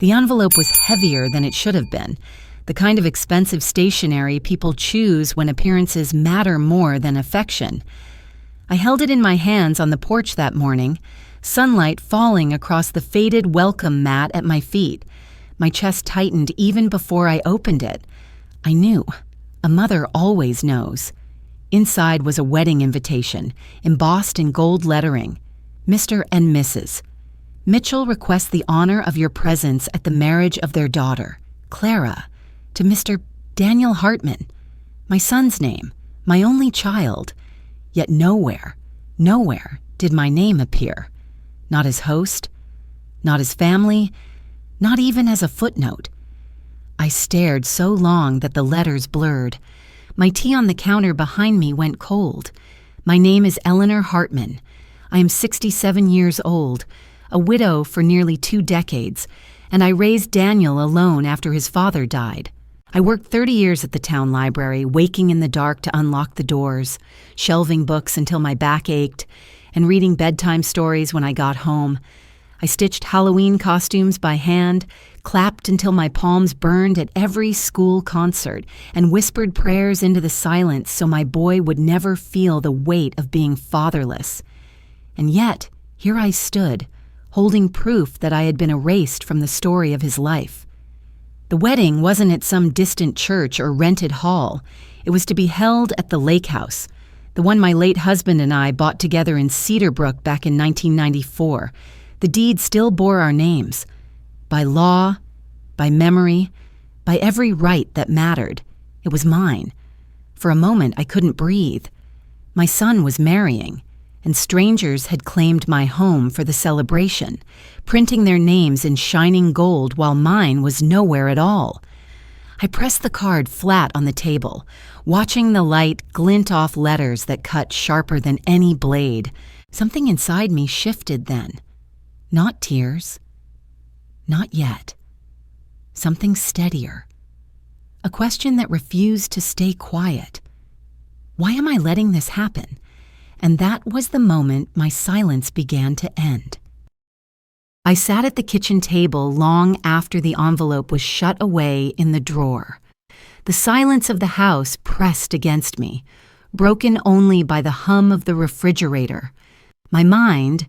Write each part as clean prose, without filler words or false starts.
The envelope was heavier than it should have been, the kind of expensive stationery people choose when appearances matter more than affection. I held it in my hands on the porch that morning, sunlight falling across the faded welcome mat at my feet. My chest tightened even before I opened it. I knew. A mother always knows. Inside was a wedding invitation, embossed in gold lettering. Mr. and Mrs. Mitchell requests the honor of your presence at the marriage of their daughter, Clara, to Mr. Daniel Hartman, my son's name, my only child. Yet nowhere did my name appear. Not as host, not as family, not even as a footnote. I stared so long that the letters blurred. My tea on the counter behind me went cold. My name is Eleanor Hartman. I am 67 years old, a widow for nearly 2 decades, and I raised Daniel alone after his father died. I worked 30 years at the town library, waking in the dark to unlock the doors, shelving books until my back ached, and reading bedtime stories when I got home. I stitched Halloween costumes by hand, clapped until my palms burned at every school concert, and whispered prayers into the silence so my boy would never feel the weight of being fatherless. And yet, here I stood, holding proof that I had been erased from the story of his life. The wedding wasn't at some distant church or rented hall. It was to be held at the lakehouse, the one my late husband and I bought together in Cedarbrook back in 1994. The deed still bore our names. By law, by memory, by every right that mattered, it was mine. For a moment, I couldn't breathe. My son was marrying, and strangers had claimed my home for the celebration, printing their names in shining gold while mine was nowhere at all. I pressed the card flat on the table, watching the light glint off letters that cut sharper than any blade. Something inside me shifted then. Not tears. Not yet. Something steadier. A question that refused to stay quiet. Why am I letting this happen? And that was the moment my silence began to end. I sat at the kitchen table long after the envelope was shut away in the drawer. The silence of the house pressed against me, broken only by the hum of the refrigerator. My mind,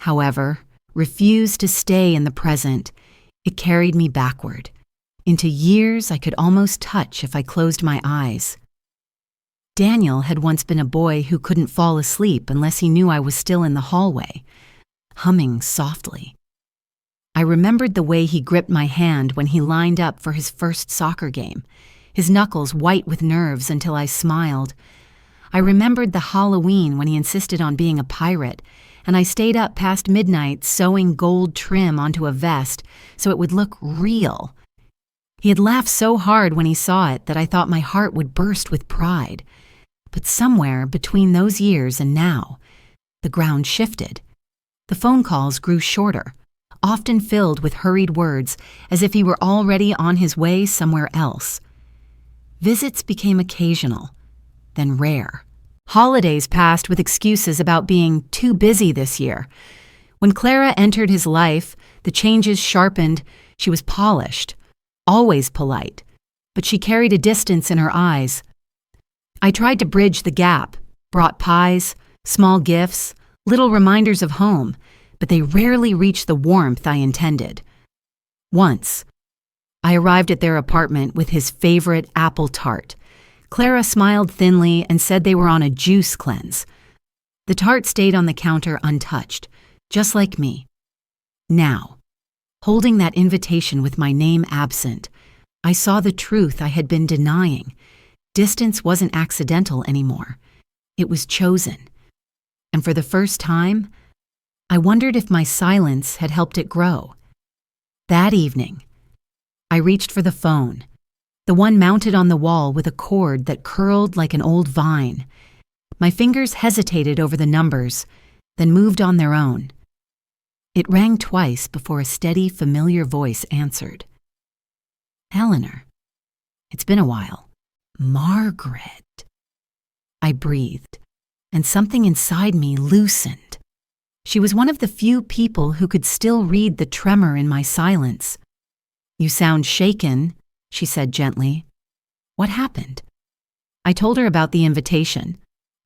however, refused to stay in the present. It carried me backward, into years I could almost touch if I closed my eyes. Daniel had once been a boy who couldn't fall asleep unless he knew I was still in the hallway, humming softly. I remembered the way he gripped my hand when he lined up for his first soccer game, his knuckles white with nerves until I smiled. I remembered the Halloween when he insisted on being a pirate, and I stayed up past midnight sewing gold trim onto a vest so it would look real. He had laughed so hard when he saw it that I thought my heart would burst with pride. But somewhere between those years and now, the ground shifted. The phone calls grew shorter, often filled with hurried words, as if he were already on his way somewhere else. Visits became occasional, then rare. Holidays passed with excuses about being too busy this year. When Clara entered his life, the changes sharpened. She was polished, always polite, but she carried a distance in her eyes. I tried to bridge the gap, brought pies, small gifts, little reminders of home, but they rarely reached the warmth I intended. Once, I arrived at their apartment with his favorite apple tart. Clara smiled thinly and said they were on a juice cleanse. The tart stayed on the counter untouched, just like me. Now, holding that invitation with my name absent, I saw the truth I had been denying. Distance wasn't accidental anymore. It was chosen. And for the first time, I wondered if my silence had helped it grow. That evening, I reached for the phone, the one mounted on the wall with a cord that curled like an old vine. My fingers hesitated over the numbers, then moved on their own. It rang twice before a steady, familiar voice answered. Eleanor. It's been a while. Margaret. I breathed, and something inside me loosened. She was one of the few people who could still read the tremor in my silence. "You sound shaken," she said gently. "What happened?" I told her about the invitation,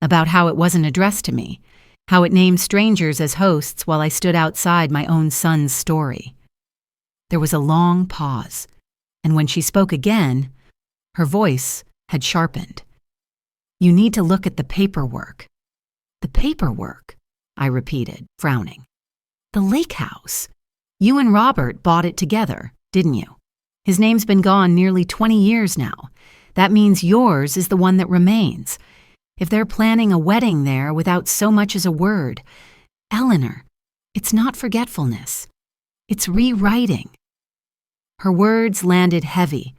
about how it wasn't addressed to me, how it named strangers as hosts while I stood outside my own son's story. There was a long pause, and when she spoke again, her voice had sharpened. "You need to look at the paperwork." "The paperwork?" I repeated, frowning. "The lakehouse. You and Robert bought it together, didn't you? His name's been gone nearly 20 years now. That means yours is the one that remains. If they're planning a wedding there without so much as a word, Eleanor, it's not forgetfulness. It's rewriting." Her words landed heavy,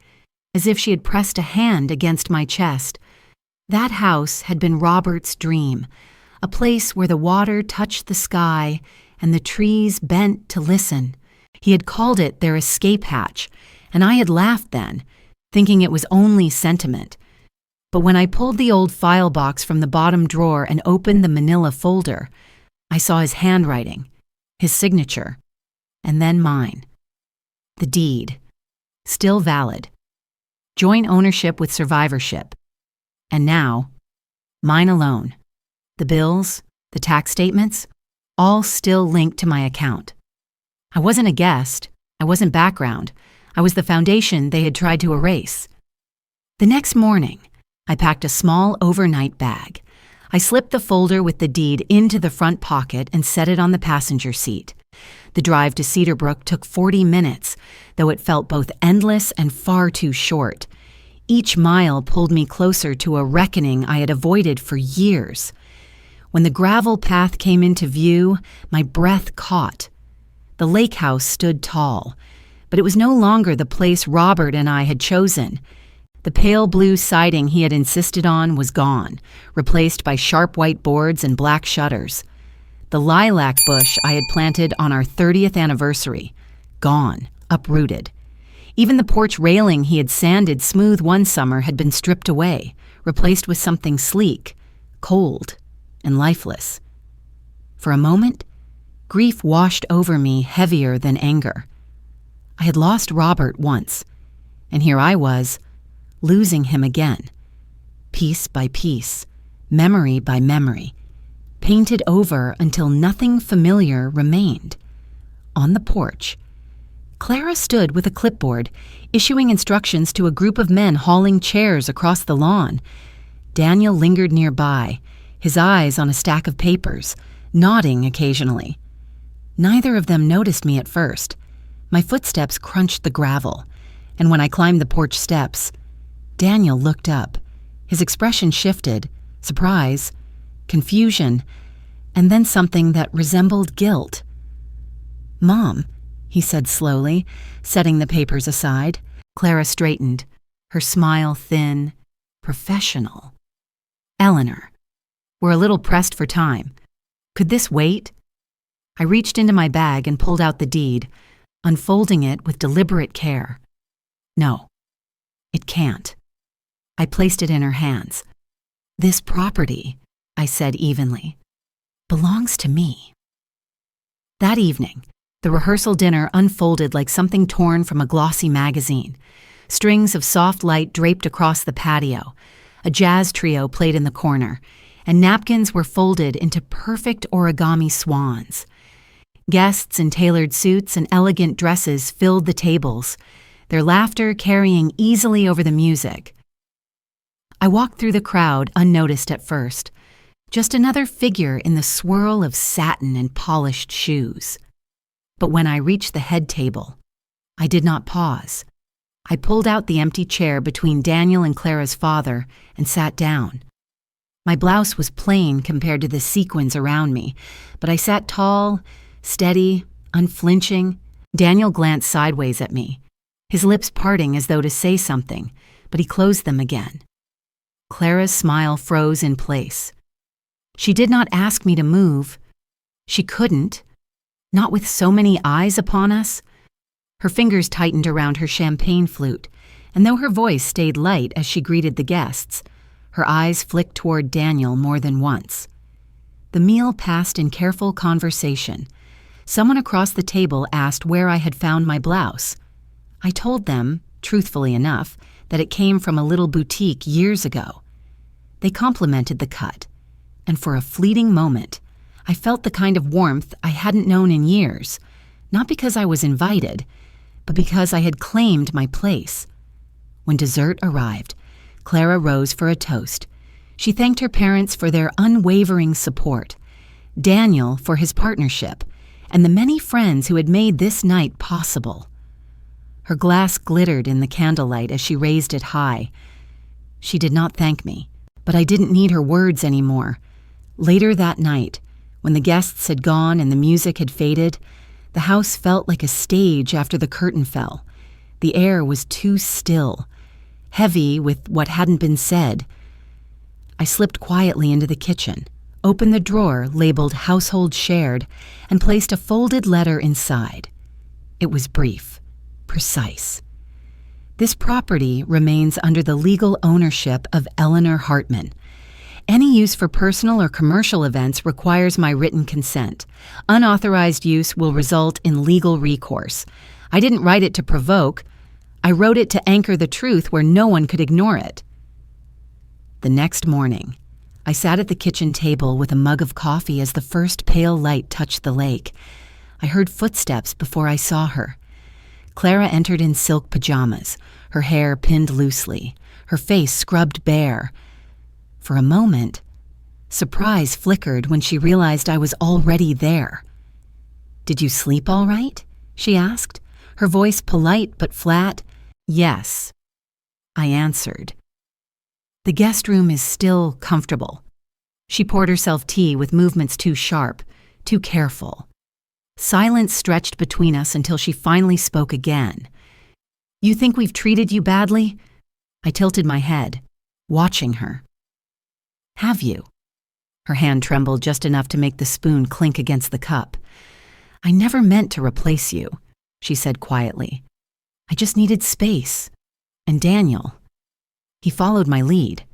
as if she had pressed a hand against my chest. That house had been Robert's dream, a place where the water touched the sky and the trees bent to listen. He had called it their escape hatch, and I had laughed then, thinking it was only sentiment. But when I pulled the old file box from the bottom drawer and opened the manila folder, I saw his handwriting, his signature, and then mine. The deed, still valid. Joint ownership with survivorship. And now, mine alone. The bills, the tax statements, all still linked to my account. I wasn't a guest. I wasn't background. I was the foundation they had tried to erase. The next morning, I packed a small overnight bag. I slipped the folder with the deed into the front pocket and set it on the passenger seat. The drive to Cedarbrook took 40 minutes, though it felt both endless and far too short. Each mile pulled me closer to a reckoning I had avoided for years. When the gravel path came into view, my breath caught. The lakehouse stood tall, but it was no longer the place Robert and I had chosen. The pale blue siding he had insisted on was gone, replaced by sharp white boards and black shutters. The lilac bush I had planted on our 30th anniversary, gone, uprooted. Even the porch railing he had sanded smooth one summer had been stripped away, replaced with something sleek, cold, and lifeless. For a moment, grief washed over me heavier than anger. I had lost Robert once, and here I was, losing him again, piece by piece, memory by memory, painted over until nothing familiar remained. On the porch, Clara stood with a clipboard, issuing instructions to a group of men hauling chairs across the lawn. Daniel lingered nearby, his eyes on a stack of papers, nodding occasionally. Neither of them noticed me at first. My footsteps crunched the gravel, and when I climbed the porch steps, Daniel looked up. His expression shifted, surprise, confusion, and then something that resembled guilt. "Mom," he said slowly, setting the papers aside. Clara straightened, her smile thin, professional. "Eleanor, we're a little pressed for time. Could this wait?" I reached into my bag and pulled out the deed, unfolding it with deliberate care. "No, it can't." I placed it in her hands. "This property," I said evenly, "belongs to me." That evening, the rehearsal dinner unfolded like something torn from a glossy magazine. Strings of soft light draped across the patio. A jazz trio played in the corner, and napkins were folded into perfect origami swans. Guests in tailored suits and elegant dresses filled the tables, their laughter carrying easily over the music. I walked through the crowd unnoticed at first, just another figure in the swirl of satin and polished shoes. But when I reached the head table, I did not pause. I pulled out the empty chair between Daniel and Clara's father and sat down. My blouse was plain compared to the sequins around me, but I sat tall, steady, unflinching. Daniel glanced sideways at me, his lips parting as though to say something, but he closed them again. Clara's smile froze in place. She did not ask me to move. She couldn't, not with so many eyes upon us. Her fingers tightened around her champagne flute, and though her voice stayed light as she greeted the guests, her eyes flicked toward Daniel more than once. The meal passed in careful conversation. Someone across the table asked where I had found my blouse. I told them, truthfully enough, that it came from a little boutique years ago. They complimented the cut, and for a fleeting moment, I felt the kind of warmth I hadn't known in years, not because I was invited, but because I had claimed my place. When dessert arrived, Clara rose for a toast. She thanked her parents for their unwavering support, Daniel for his partnership, and the many friends who had made this night possible. Her glass glittered in the candlelight as she raised it high. She did not thank me, but I didn't need her words anymore. Later that night, when the guests had gone and the music had faded, the house felt like a stage after the curtain fell. The air was too still, heavy with what hadn't been said. I slipped quietly into the kitchen, opened the drawer labeled Household Shared, and placed a folded letter inside. It was brief, precise. This property remains under the legal ownership of Eleanor Hartman. Any use for personal or commercial events requires my written consent. Unauthorized use will result in legal recourse. I didn't write it to provoke. I wrote it to anchor the truth where no one could ignore it. The next morning, I sat at the kitchen table with a mug of coffee as the first pale light touched the lake. I heard footsteps before I saw her. Clara entered in silk pajamas, her hair pinned loosely, her face scrubbed bare. For a moment, surprise flickered when she realized I was already there. "Did you sleep all right?" she asked, her voice polite but flat. "Yes," I answered. "The guest room is still comfortable." She poured herself tea with movements too sharp, too careful. Silence stretched between us until she finally spoke again. "You think we've treated you badly?" I tilted my head, watching her. "Have you?" Her hand trembled just enough to make the spoon clink against the cup. "I never meant to replace you," she said quietly. "I just needed space. And Daniel, he followed my lead."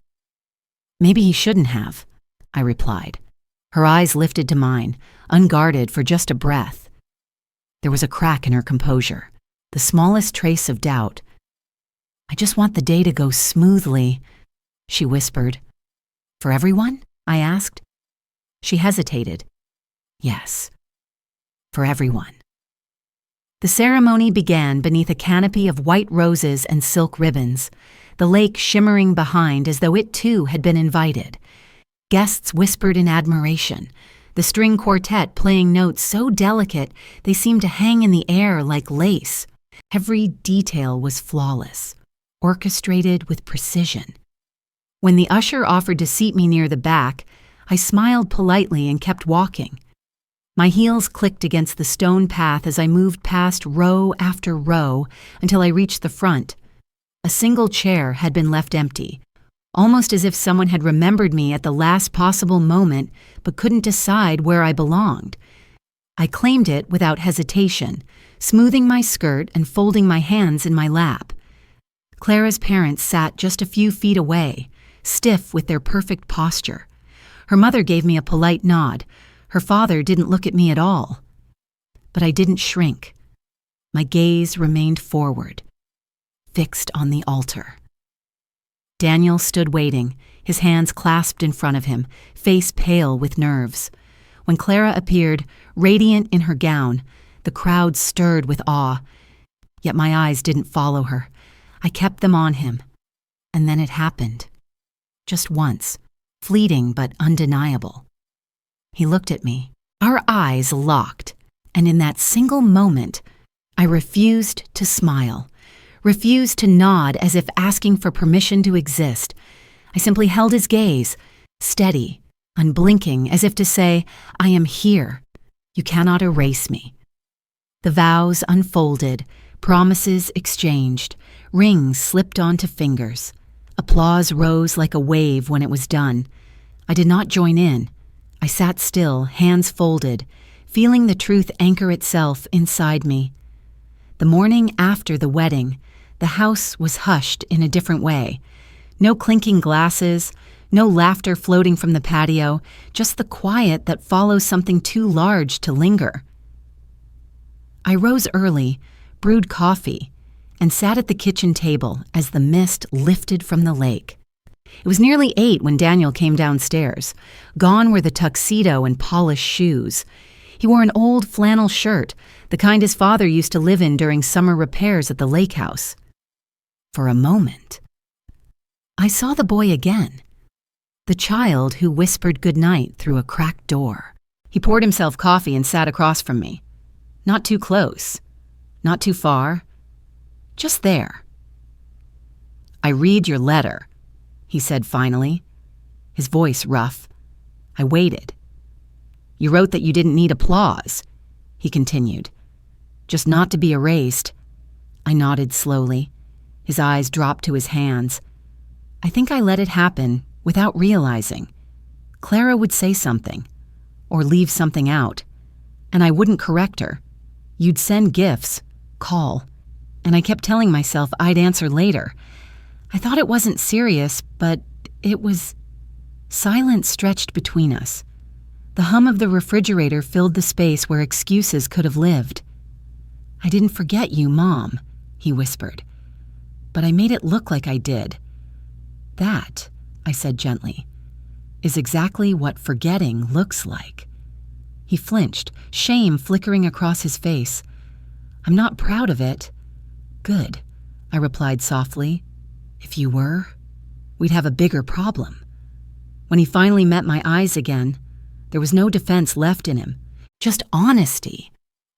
"Maybe he shouldn't have," I replied. Her eyes lifted to mine, unguarded for just a breath. There was a crack in her composure, the smallest trace of doubt. "I just want the day to go smoothly," she whispered. "For everyone?" I asked. She hesitated. "Yes, for everyone." The ceremony began beneath a canopy of white roses and silk ribbons, the lake shimmering behind as though it too had been invited. Guests whispered in admiration, the string quartet playing notes so delicate they seemed to hang in the air like lace. Every detail was flawless, orchestrated with precision. When the usher offered to seat me near the back, I smiled politely and kept walking. My heels clicked against the stone path as I moved past row after row until I reached the front. A single chair had been left empty, almost as if someone had remembered me at the last possible moment but couldn't decide where I belonged. I claimed it without hesitation, smoothing my skirt and folding my hands in my lap. Clara's parents sat just a few feet away, stiff with their perfect posture. Her mother gave me a polite nod. Her father didn't look at me at all. But I didn't shrink. My gaze remained forward, fixed on the altar. Daniel stood waiting, his hands clasped in front of him, face pale with nerves. When Clara appeared, radiant in her gown, the crowd stirred with awe. Yet my eyes didn't follow her. I kept them on him. And then it happened. Just once, fleeting but undeniable. He looked at me. Our eyes locked, and in that single moment, I refused to smile, refused to nod as if asking for permission to exist. I simply held his gaze, steady, unblinking, as if to say, "I am here. You cannot erase me." The vows unfolded, promises exchanged, rings slipped onto fingers. Applause rose like a wave when it was done. I did not join in. I sat still, hands folded, feeling the truth anchor itself inside me. The morning after the wedding, the house was hushed in a different way. No clinking glasses, no laughter floating from the patio, just the quiet that follows something too large to linger. I rose early, brewed coffee, and sat at the kitchen table as the mist lifted from the lake. It was nearly 8 when Daniel came downstairs. Gone were the tuxedo and polished shoes. He wore an old flannel shirt, the kind his father used to live in during summer repairs at the lakehouse. For a moment, I saw the boy again, the child who whispered goodnight through a cracked door. He poured himself coffee and sat across from me. Not too close, not too far, just there. "I read your letter," he said finally, his voice rough. I waited. "You wrote that you didn't need applause," he continued. "Just not to be erased." I nodded slowly. His eyes dropped to his hands. I think I let it happen without realizing. Clara would say something, or leave something out, and I wouldn't correct her. You'd send gifts, call, and I kept telling myself I'd answer later. I thought it wasn't serious, but it was. Silence stretched between us. The hum of the refrigerator filled the space where excuses could have lived. "I didn't forget you, Mom," he whispered. "But I made it look like I did." "That," I said gently, "is exactly what forgetting looks like." He flinched, shame flickering across his face. "I'm not proud of it." "Good," I replied softly. "If you were, we'd have a bigger problem." When he finally met my eyes again, there was no defense left in him, just honesty,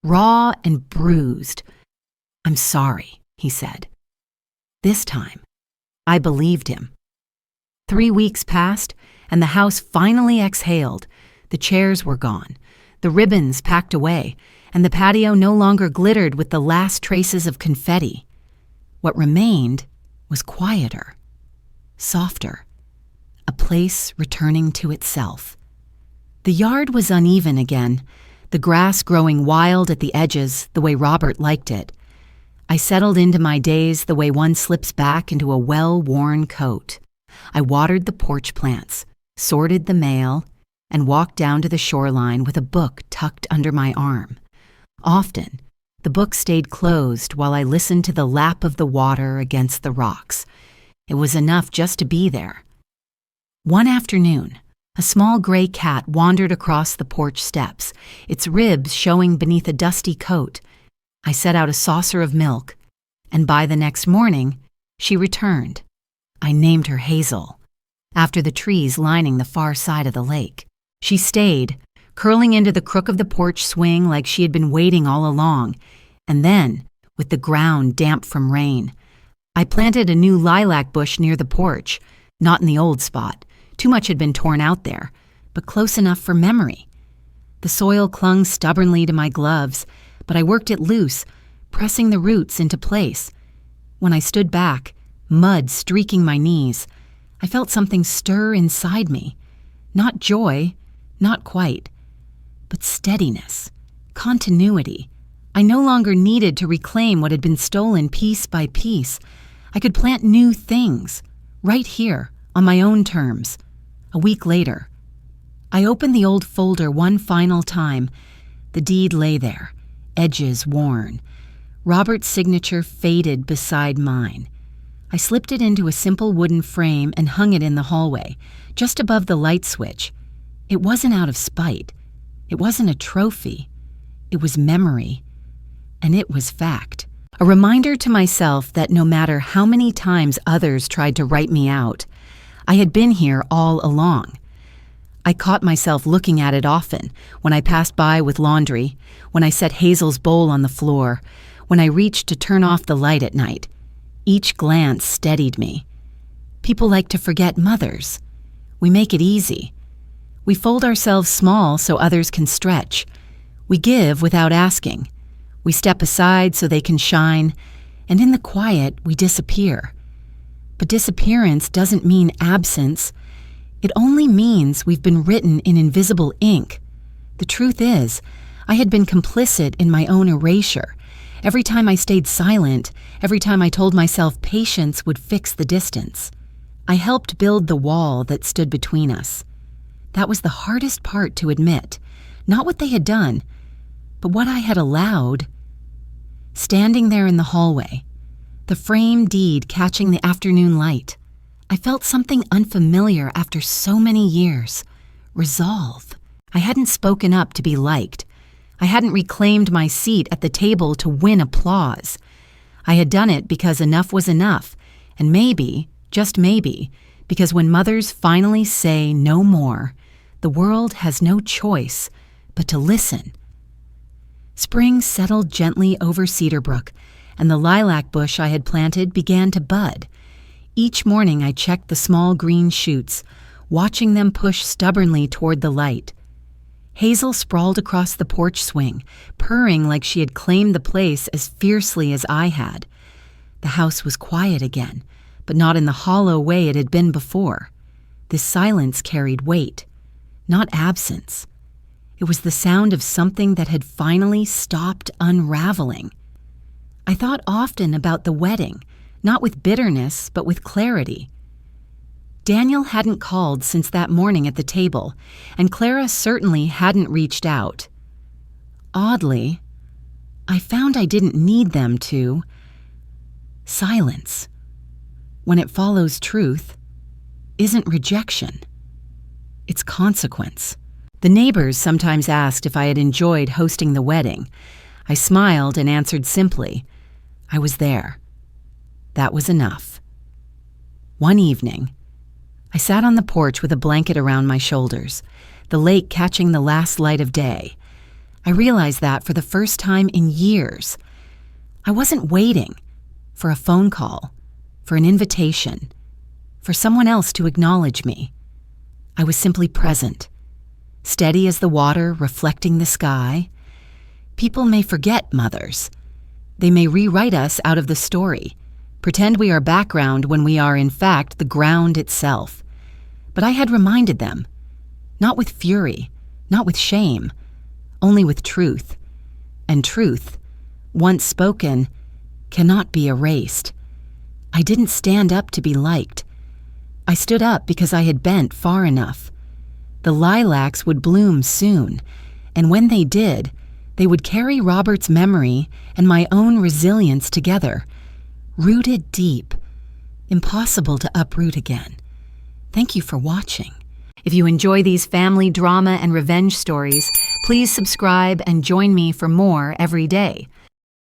raw and bruised. "I'm sorry," he said. This time, I believed him. 3 weeks passed, and the house finally exhaled. The chairs were gone, the ribbons packed away, and the patio no longer glittered with the last traces of confetti. What remained was quieter, softer, a place returning to itself. The yard was uneven again, the grass growing wild at the edges the way Robert liked it. I settled into my days the way one slips back into a well-worn coat. I watered the porch plants, sorted the mail, and walked down to the shoreline with a book tucked under my arm. Often, the book stayed closed while I listened to the lap of the water against the rocks. It was enough just to be there. One afternoon, a small gray cat wandered across the porch steps, its ribs showing beneath a dusty coat. I set out a saucer of milk, and by the next morning, she returned. I named her Hazel, after the trees lining the far side of the lake. She stayed, curling into the crook of the porch swing like she had been waiting all along, and then, with the ground damp from rain, I planted a new lilac bush near the porch, not in the old spot. Too much had been torn out there, but close enough for memory. The soil clung stubbornly to my gloves, but I worked it loose, pressing the roots into place. When I stood back, mud streaking my knees, I felt something stir inside me. Not joy, not quite, but steadiness, continuity. I no longer needed to reclaim what had been stolen piece by piece. I could plant new things, right here, on my own terms. A week later, I opened the old folder one final time. The deed lay there, edges worn. Robert's signature faded beside mine. I slipped it into a simple wooden frame and hung it in the hallway, just above the light switch. It wasn't out of spite. It wasn't a trophy. It was memory. And it was fact. A reminder to myself that no matter how many times others tried to write me out, I had been here all along. I caught myself looking at it often, when I passed by with laundry, when I set Hazel's bowl on the floor, when I reached to turn off the light at night. Each glance steadied me. People like to forget mothers. We make it easy. We fold ourselves small so others can stretch. We give without asking. We step aside so they can shine, and in the quiet, we disappear. But disappearance doesn't mean absence. It only means we've been written in invisible ink. The truth is, I had been complicit in my own erasure. Every time I stayed silent, every time I told myself patience would fix the distance, I helped build the wall that stood between us. That was the hardest part to admit, not what they had done, but what I had allowed. Standing there in the hallway, the frame deed catching the afternoon light. I felt something unfamiliar after so many years. Resolve. I hadn't spoken up to be liked. I hadn't reclaimed my seat at the table to win applause. I had done it because enough was enough, and maybe, just maybe, because when mothers finally say no more, the world has no choice but to listen. Spring settled gently over Cedarbrook, and the lilac bush I had planted began to bud. Each morning I checked the small green shoots, watching them push stubbornly toward the light. Hazel sprawled across the porch swing, purring like she had claimed the place as fiercely as I had. The house was quiet again, but not in the hollow way it had been before. This silence carried weight, not absence. It was the sound of something that had finally stopped unraveling. I thought often about the wedding, not with bitterness, but with clarity. Daniel hadn't called since that morning at the table, and Clara certainly hadn't reached out. Oddly, I found I didn't need them to. Silence, when it follows truth, isn't rejection. It's consequence. The neighbors sometimes asked if I had enjoyed hosting the wedding. I smiled and answered simply, I was there. That was enough. One evening, I sat on the porch with a blanket around my shoulders, the lake catching the last light of day. I realized that for the first time in years. I wasn't waiting for a phone call, for an invitation, for someone else to acknowledge me. I was simply present, steady as the water reflecting the sky. People may forget mothers. They may rewrite us out of the story, pretend we are background when we are in fact the ground itself. But I had reminded them, not with fury, not with shame, only with truth. And truth, once spoken, cannot be erased. I didn't stand up to be liked. I stood up because I had bent far enough. The lilacs would bloom soon, and when they did, they would carry Robert's memory and my own resilience together, rooted deep, impossible to uproot again. Thank you for watching. If you enjoy these family drama and revenge stories, please subscribe and join me for more every day.